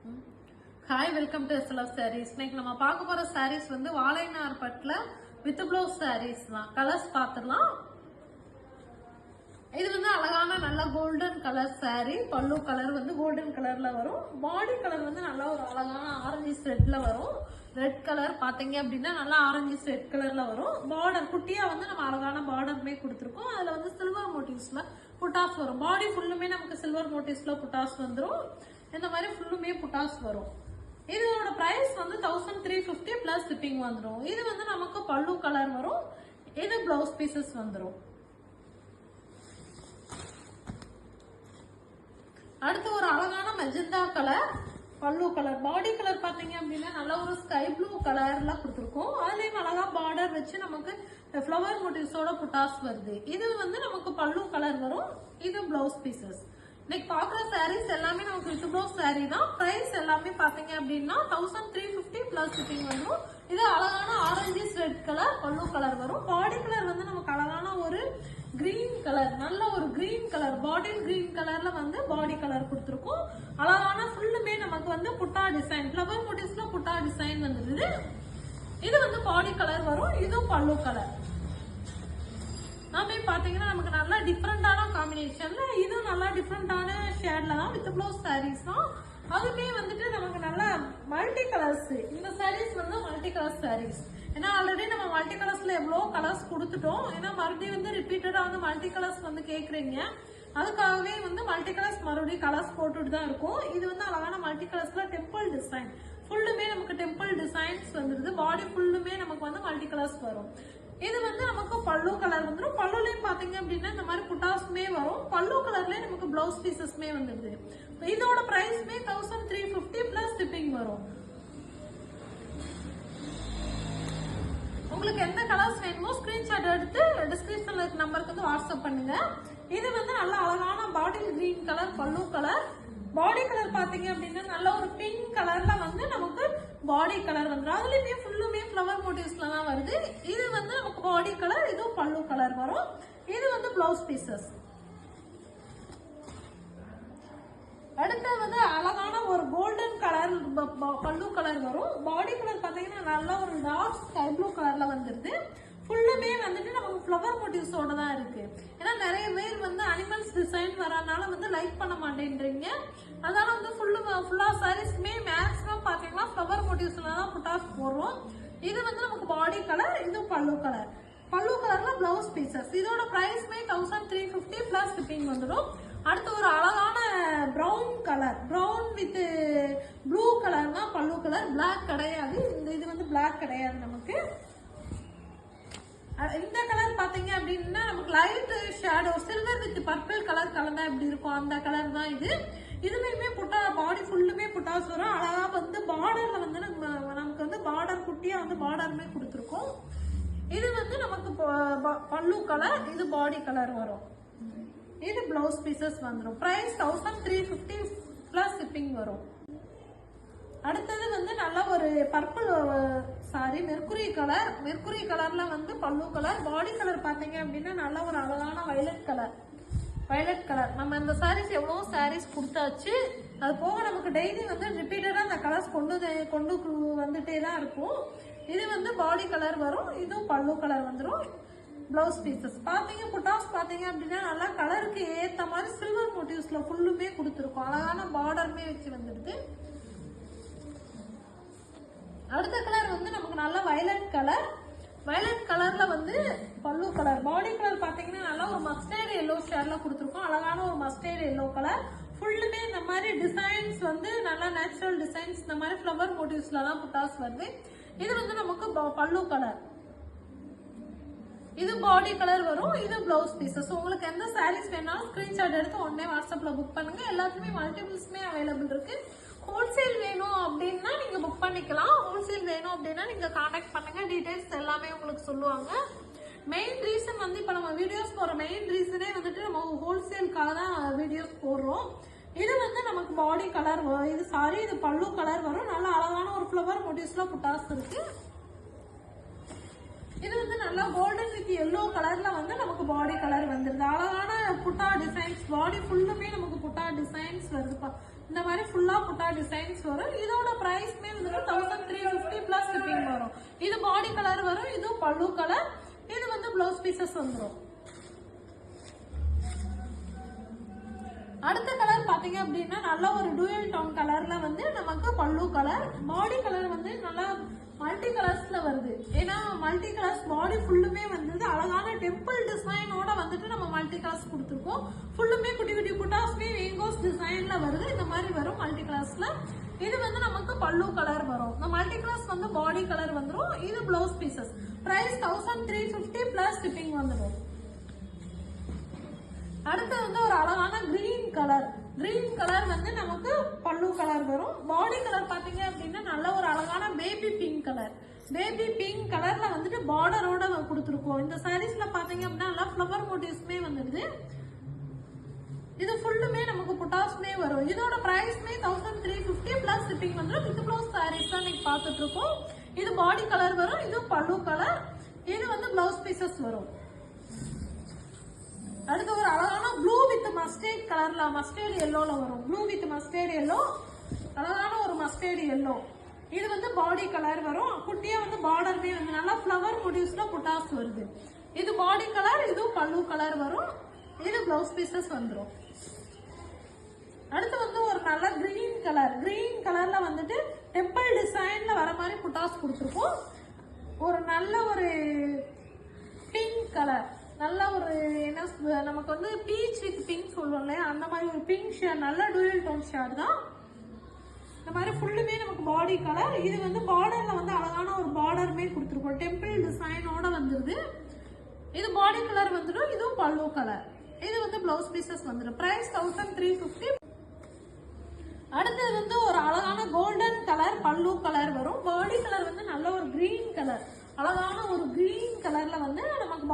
Hi, welcome to SLF Sarees. இன்னைக்கு நம்ம பார்க்க போற sarees வந்து வாழைநார் பட்டுல with blouse sarees தான். கலர்ஸ் பார்த்துடலாம். இது வந்து அழகான நல்ல கோல்டன் கலர் saree. பல்லு கலர் வந்து கோல்டன் கலர்ல வரும். பாடி கலர் வந்து நல்ல ஒரு அழகான ஆரஞ்சு ரெட்ல வரும். ரெட் கலர் பாத்தீங்க அப்படின்னா நல்லா ஆரஞ்சு ரெட் கலர்ல வரும். பார்டர் குட்டியா வந்து நம்ம அழகான பார்டர்மே கொடுத்துருக்கோம். அதுல வந்து சில்வர் மோட்டிவ்ஸ்ல புட்டாஸ் வரும். பாடி ஃபுல்லுமே நமக்கு சில்வர் மோட்டிவ்ஸ்ல புட்டாஸ் வந்துடும். இந்த மாதிரி ஃபுல்லுமே புட்டாஸ் வரும். இதோட பிரைஸ் வந்து 1350 பிளஸ் ஷிப்பிங் வந்துடும். இது வந்து நமக்கு பல்லு கலர் வரும். இது பிளவுஸ் பீசஸ் வந்துடும். அடுத்து ஒரு அழகான மெஜந்தா கலர் பல்லு கலர். பாடி கலர் பாத்தீங்க அப்படின்னா நல்ல ஒரு ஸ்கை ப்ளூ கலர்ல கொடுத்துருக்கோம். அதுலயும் அழகா பார்டர் வச்சு நமக்கு ஃபிளவர் மோட்டிவ்ஸோட புட்டாஸ் வருது. இது வந்து நமக்கு பல்லு கலர் வரும். இது பிளவுஸ் பீசஸ். இன்னைக்கு பாக்குற சாரீஸ் எல்லாமே நமக்கு வித் பிளவுஸ் சாரீ தான். பிரைஸ் எல்லாமே பாத்தீங்க அப்படின்னா 1350 பிளஸ் ஷிப்பிங் வரும். இது அழகான ஆரஞ்சு ரெட் கலர் பல்லு கலர் வரும். பாடி கலர் வந்து நமக்கு அழகான ஒரு கிரீன் கலர், நல்ல ஒரு கிரீன் கலர், பாட்டில் கிரீன் கலர்ல வந்து பாடி கலர் கொடுத்துருக்கோம். அழகான ஃபுல்லுமே நமக்கு வந்து புட்டா டிசைன், ஃபிளவர் மோட்டிவ்ஸ்ல புட்டா டிசைன் வந்துருது. இது வந்து பாடி கலர் வரும். இது பல்லு கலர். நாமே பாத்தீங்கன்னா நமக்கு நல்லா டிஃப்ரெண்டான காம்பினேஷன்ல, இதுவும் நல்லா டிஃப்ரெண்டான ஷேட்ல தான் வித் பிளவுஸ் சாரீஸ் தான். அதுமே வந்துட்டு நமக்கு நல்லா மல்டி கலர்ஸ். இந்த சாரீஸ் வந்து மல்டி கலர் சாரீஸ். ஏன்னா ஆல்ரெடி நம்ம மல்டி கலர்ஸ்ல எவ்வளோ கலர்ஸ் கொடுத்துட்டோம். ஏன்னா மறுபடியும் வந்து ரிப்பீட்டடா வந்து மல்டி கலர்ஸ் வந்து கேக்குறீங்க. அதுக்காகவே வந்து மல்டி கலர்ஸ் மறுபடியும் கலர்ஸ் போட்டுட்டு தான் இருக்கும். இது வந்து அழகான மல்டி கலர்ஸ்ல டெம்பிள் டிசைன் ஃபுல்லுமே நமக்கு டெம்பிள் டிசைன்ஸ் வந்துருது. பாடி ஃபுல்லுமே நமக்கு வந்து மல்டி கலர்ஸ் வரும். இது வந்து நமக்கு பல்லு கலர் வந்துடும். பல்லுலயும் பாத்தீங்க அப்படின்னா இந்த மாதிரி புட்டாஸ்மே வரும். பல்லு கலர்லயே நமக்கு பிளவுஸ் பீசஸ்மே வந்துருது. இதோட பிரைஸ்மே 1350 பிளஸ் ஷிப்பிங் வரும். உங்களுக்கு எந்த கலர்ஸ் வேணுமோ ஸ்கிரீன்ஷாட் எடுத்து டிஸ்கிரிப்ஷன்ல இருக்க நம்பருக்கு வந்து வாட்ஸ்அப் பண்ணுங்க. இது வந்து நல்ல அழகான பாட்டில் கிரீன் கலர் பல்லு கலர். பாடி கலர் பாத்தீங்க அப்படின்னா நல்ல ஒரு பிங்க் கலர்ல வந்து நமக்கு பாடி கலர் வந்துடும். அதுலயுமே ஃபுல்லுமே ஃபிளவர் மோட்டிவ்ஸ்ல தான் வருது. இது வந்து நமக்கு பாடி கலர், இதுவும் பல்லு கலர் வரும். இது வந்து பிளவுஸ் பீசஸ். அடுத்து வந்து அழகான ஒரு கோல்டன் கலர் பல்லு கலர் வரும். பாடி கலர் பாத்தீங்கன்னா நல்ல ஒரு டார்க் ஸ்கை ப்ளூ கலர்ல வந்துருது. ஃபுல்லுமே வந்துட்டு நமக்கு ஃபிளவர் மோட்டிவ்ஸோட தான் இருக்கு. ஏன்னா நிறைய பேர் வந்து அனிமல்ஸ் டிசைன் வரனால வந்து லைக் பண்ண மாட்டேன்றீங்க. அதனால வந்து ஃபுல்லா சாரீஸ்மே மேக்ஸிமம் பாத்தீங்கன்னா ஃபிளவர் மோட்டிவ்ஸ்ல தான் புட்டாஸ் போடுறோம். இது வந்து நமக்கு பாடி கலர், இது பல்லு கலர். பல்லு கலர்ல பிளவுஸ் பீசஸ். இதோட பிரைஸ்மே 1350 பிளஸ் ஷிப்பிங் வந்துடும். அடுத்து ஒரு அழகான brown colour, brown with blue colour தான் பல்லு கலர். பிளாக் கிடையாது. இது வந்து பிளாக் கிடையாது நமக்கு. இந்த கலர் பாத்தீங்க அப்படின்னா நமக்கு light shadow silver with purple colour கலந்தா எப்படி இருக்கும் அந்த கலர் தான் இது. இதுலயுமே புட்டா பாடி ஃபுல்லுமே புட்டாஸ் வரும். அழகா வந்து பார்டர்ல வந்து நமக்கு வந்து பார்டர் குட்டியா வந்து பார்டருமே கொடுத்துருக்கோம். இது வந்து நமக்கு பல்லு கலர், இது பாடி கலர் வரும். இது பிளவுஸ் பீசஸ் வந்துடும். பிரைஸ் 1350 பிளஸ் ஷிப்பிங் வரும். அடுத்தது வந்து நல்ல ஒரு purple sorry mercury colour. Mercury கலர்ல வந்து பல்லு கலர். பாடி கலர் பாத்தீங்க அப்படின்னா நல்ல ஒரு அழகான வயலட் கலர். Violet colour. நம்ம இந்த சாரீஸ் எவ்வளோ சாரீஸ் கொடுத்தாச்சு. அது போக நமக்கு டெய்லி வந்து ரிப்பீட்டடா அந்த கலர்ஸ் கொண்டு வந்துட்டே தான் இருக்கும். இது வந்து பாடி கலர் வரும். இதுவும் பல்லு கலர் வந்துடும். பிளவுஸ் பீசஸ் பாத்தீங்க புட்டாஸ் பாத்தீங்க அப்படின்னா நல்லா கலருக்கு ஏத்த மாதிரி சில்வர் மோட்டிவ்ஸ்ல ஃபுல்லுமே கொடுத்துருக்கோம். அழகான பார்டருமே வச்சு வந்துடுது. அடுத்த கலர் வந்து நமக்கு நல்ல வயலட் கலர். வயலட் கலர்ல வந்து பல்லு கலர். பாடி கலர் பாத்தீங்கன்னா நல்லா ஒரு மஸ்டர்ட் எல்லோ ஷேட்ல கொடுத்துருக்கோம். அழகான ஒரு மஸ்டர்ட் எல்லோ கலர். ஃபுல்லுமே இந்த மாதிரி டிசைன்ஸ் வந்து நல்லா நேச்சுரல் டிசைன்ஸ், இந்த மாதிரி ஃபிளவர் மோட்டிவ்ஸ்ல தான் புட்டாஸ் வருது. இது வந்து நமக்கு பல்லு கலர், இது பாடி கலர் வரும். இது பிளவுஸ் பீசஸ். உங்களுக்கு எந்த சாரீஸ் வேணாலும் ஸ்கிரீன்ஷாட் எடுத்து உடனே வாட்ஸ்அப்ல புக் பண்ணுங்க. எல்லாத்துக்குமே மல்டிபிள்ஸ்மே அவைலபிள் இருக்கு. ஹோல்சேல் வேணும் அப்படின்னா நீங்க புக் பண்ணிக்கலாம். ஹோல்சேல் வேணும் அப்படின்னா நீங்க கான்டாக்ட் பண்ணுங்க. டீடைல்ஸ் எல்லாமே உங்களுக்கு சொல்லுவாங்க. மெயின் ரீசன் வந்து இப்ப நம்ம வீடியோஸ் போற மெயின் ரீசனே வந்துட்டு நம்ம ஹோல்சேலுக்காக தான் வீடியோஸ் போடுறோம். இது வந்து நமக்கு பாடி கலர், இது சாரி இது பல்லு கலர் வரும். நல்ல அழகான ஒரு ஃபிளவர் மோட்டிவ்ஸ்ல புட்டாஸ் இருக்கு. இது வந்து நல்லா கோல்டன் வித் எல்லோ கலர்ல வந்து நமக்கு பாடி கலர் வந்துருது. அழகான புட்டா டிசைன்ஸ், பாடி ஃபுல்லுமே நமக்கு புட்டா டிசைன்ஸ் வருதுப்பா. இந்த மாதிரி ஃபுல்லா புட்டா டிசைன்ஸ் வரும். இதோட பிரைஸ்மே வந்து 1350 பிளஸ் ஷிப்பிங் வரும். இது பாடி கலர் வரும், இது பல்லு கலர், இது வந்து பிளவுஸ் பீசஸ் வந்துடும். அடுத்த கலர் பாத்தீங்க அப்படின்னா நல்ல ஒரு டூயல் டோன் கலர்ல வந்து நமக்கு பல்லு கலர், பாடி கலர் வந்து நல்லா மல்டி கலர்ஸ்ல வருது. ஏன்னா மல்டி கலர்ஸ் பாடி ஃபுல்லுமே வந்து அழகான டெம்பிள் டிசைனோட வந்துட்டு நம்ம மல்டி கலர்ஸ் கொடுத்துருக்கோம். ஃபுல்லுமே குட்டி குட்டி புட்டாஸ்மே வேங்கோஸ் டிசைன்ல வருது. இந்த மாதிரி வரும் மல்டி கலர்ஸ்ல. இது வந்து நமக்கு பல்லு கலர் வரும். இந்த மல்டி கலர்ஸ் வந்து பாடி கலர் வந்துடும். இது blouse pieces. Price 1350 plus shipping வந்துடும். அடுத்து வந்து ஒரு அழகான கிரீன் கலர். கிரீன் கலர் வந்து நமக்கு பல்லு கலர் வரும். பாடி கலர் பாத்தீங்க அப்படின்னா நல்ல ஒரு அழகான baby pink colour. Baby pink கலர்ல வந்துட்டு பார்டரோட கொடுத்துருக்கோம். இந்த சாரீஸ்ல பாத்தீங்க அப்படின்னா நல்லா ஃபிளவர் மோட்டிவ்ஸ்மே வந்துடுது. இது ஃபுல்லுமே நமக்கு புட்டாஸ்மே வரும். இதோட பிரைஸ்மே 1350 பிளஸ் ஷிப்பிங் வந்துடும். வித் பிளவுஸ் சாரீஸ் தான் நீங்க பாத்துட்டு இருக்கோம். இது பாடி கலர் வரும், இது பல்லு கலர், இது வந்து பிளவுஸ் பீசஸ் வரும். அடுத்து ஒரு அழகான ப்ளூ வித் மஸ்டர்ட் கலர்ல, மஸ்டர்ட் எல்லோல வரும். ப்ளூ வித் மஸ்டர்ட் எல்லோ, அழகான ஒரு மஸ்டர்ட் எல்லோ. இது வந்து பாடி கலர் வரும். குட்டியா வந்து பார்டர்மே வந்து நல்லா ஃபிளவர் மோட்டிவ்ஸ்ல புட்டாஸ் வருது. இது பாடி கலர், இது பல்லு கலர் வரும், இது பிளவுஸ் பீசஸ் வந்துடும். அடுத்து வந்து ஒரு நல்ல கிரீன் கலர். கிரீன் கலர்ல வந்துட்டு டெம்பிள் டிசைன்ல வர மாதிரி புட்டாஸ் கொடுத்துருக்கோம். ஒரு நல்ல ஒரு பிங்க் கலர், நல்ல ஒரு என்ன நமக்கு வந்து பீச் வித் பிங்க் சொல்லுவோம் இல்லையா, அந்த மாதிரி ஒரு பிங்க் ஷேட், நல்ல டூயல் டோன் ஷேட் தான். இந்த மாதிரி ஃபுல்லுமே நமக்கு பாடி கலர். இது வந்து பார்டர்ல வந்து அழகான ஒரு பார்டருமே கொடுத்துருக்கோம். டெம்பிள் டிசைனோட வந்துருது. இது பாடி கலர் வந்துடும், இதுவும் பல்லு கலர். இது வந்து பிளவுஸ் பீசஸ் வந்துடும். பிரைஸ் 1350. அடுத்தது வந்து ஒரு அழகான கோல்டன் கலர் பல்லு கலர் வரும். பாடி கலர் வந்து நல்ல ஒரு கிரீன் கலர், அழகான ஒரு கிரீன் கலர்ல வந்து நமக்கு